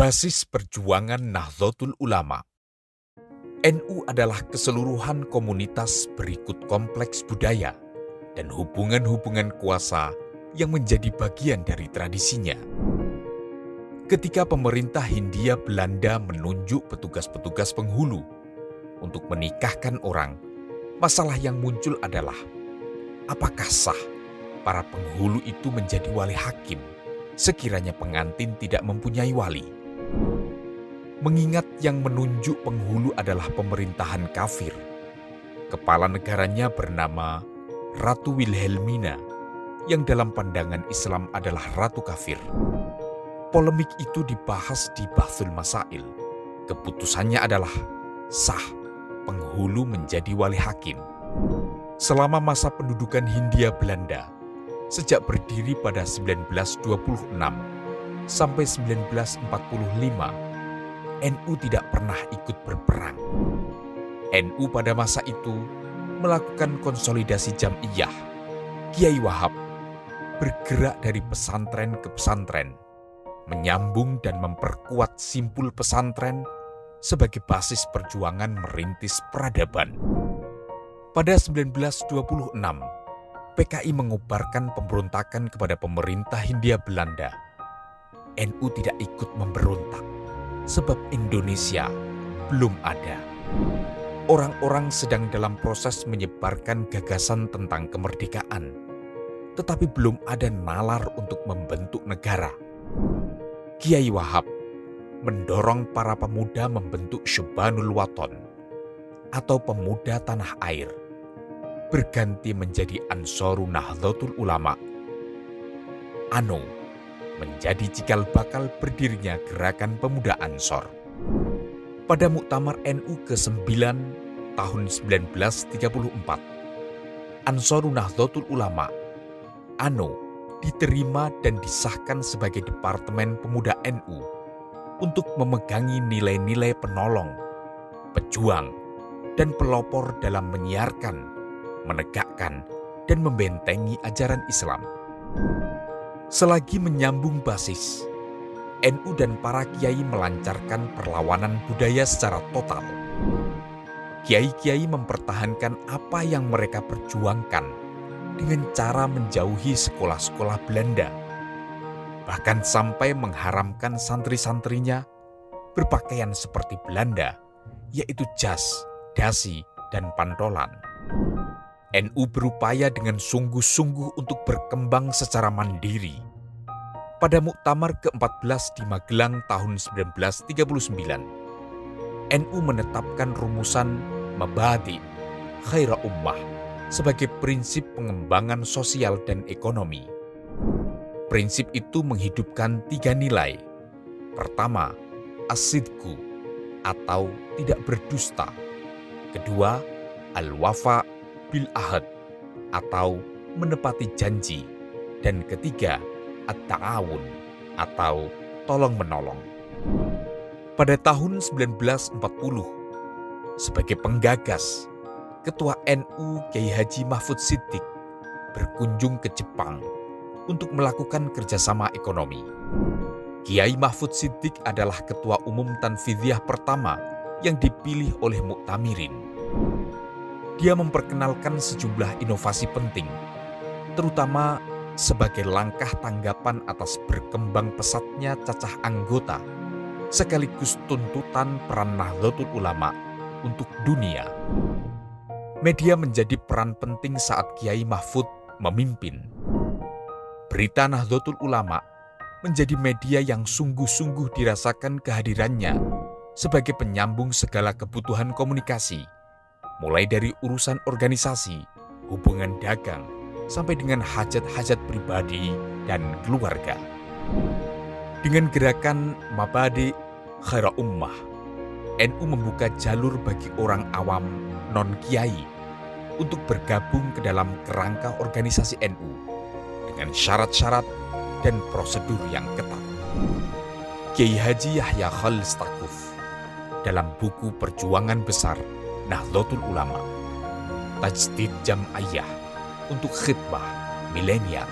Basis perjuangan Nahdlatul Ulama. NU adalah keseluruhan komunitas berikut kompleks budaya dan hubungan-hubungan kuasa yang menjadi bagian dari tradisinya. Ketika pemerintah Hindia Belanda menunjuk petugas-petugas penghulu untuk menikahkan orang, masalah yang muncul adalah apakah sah para penghulu itu menjadi wali hakim sekiranya pengantin tidak mempunyai wali. Mengingat yang menunjuk penghulu adalah pemerintahan kafir, kepala negaranya bernama Ratu Wilhelmina yang dalam pandangan Islam adalah ratu kafir. Polemik itu dibahas di Bahthul Masail. Keputusannya adalah sah penghulu menjadi wali hakim. Selama masa pendudukan Hindia Belanda, sejak berdiri pada 1926 sampai 1945, NU tidak pernah ikut berperang. NU pada masa itu melakukan konsolidasi jam'iyah. Kiai Wahab bergerak dari pesantren ke pesantren, menyambung dan memperkuat simpul pesantren sebagai basis perjuangan merintis peradaban. Pada 1926, PKI mengobarkan pemberontakan kepada pemerintah Hindia Belanda. NU tidak ikut memberontak, sebab Indonesia belum ada. Orang-orang sedang dalam proses menyebarkan gagasan tentang kemerdekaan, tetapi belum ada nalar untuk membentuk negara. Kiai Wahab mendorong para pemuda membentuk Syabanul Waton atau pemuda tanah air, berganti menjadi Ansarun Nahdlatul Ulama. ANO menjadi cikal bakal berdirinya Gerakan Pemuda Ansor. Pada Muktamar NU ke-9 tahun 1934, Ansarun Nahdlatul Ulama, ANO, diterima dan disahkan sebagai Departemen Pemuda NU untuk memegangi nilai-nilai penolong, pejuang, dan pelopor dalam menyiarkan, menegakkan, dan membentengi ajaran Islam. Selagi menyambung basis, NU dan para kiai melancarkan perlawanan budaya secara total. Kiai-kiai mempertahankan apa yang mereka perjuangkan dengan cara menjauhi sekolah-sekolah Belanda, bahkan sampai mengharamkan santri-santrinya berpakaian seperti Belanda, yaitu jas, dasi, dan pantolan. NU berupaya dengan sungguh-sungguh untuk berkembang secara mandiri. Pada Muktamar ke-14 di Magelang tahun 1939, NU menetapkan rumusan Mabadi' Khaira Ummah sebagai prinsip pengembangan sosial dan ekonomi. Prinsip itu menghidupkan 3 nilai. Pertama, as-sidqu atau tidak berdusta. Kedua, al-wafa bil ahad atau menepati janji. Dan ketiga, at-ta'awun atau tolong-menolong. Pada tahun 1940, sebagai penggagas, Ketua NU Kiai Haji Mahfud Siddiq berkunjung ke Jepang untuk melakukan kerjasama ekonomi. Kiai Mahfud Siddiq adalah Ketua Umum Tanfidhiyah pertama yang dipilih oleh Muktamirin. Dia memperkenalkan sejumlah inovasi penting, terutama sebagai langkah tanggapan atas berkembang pesatnya cacah anggota, sekaligus tuntutan peran Nahdlatul Ulama untuk dunia. Media menjadi peran penting saat Kiai Mahfud memimpin. Berita Nahdlatul Ulama menjadi media yang sungguh-sungguh dirasakan kehadirannya sebagai penyambung segala kebutuhan komunikasi, mulai dari urusan organisasi, hubungan dagang, sampai dengan hajat-hajat pribadi dan keluarga. Dengan gerakan Mabadi' Khaira Ummah, NU membuka jalur bagi orang awam non-kiai untuk bergabung ke dalam kerangka organisasi NU dengan syarat-syarat dan prosedur yang ketat. Kiai Haji Yahya Khalil Stakuf dalam buku Perjuangan Besar Nahdlatul Ulama, Tajdid Jam'iyah untuk khidmah milenial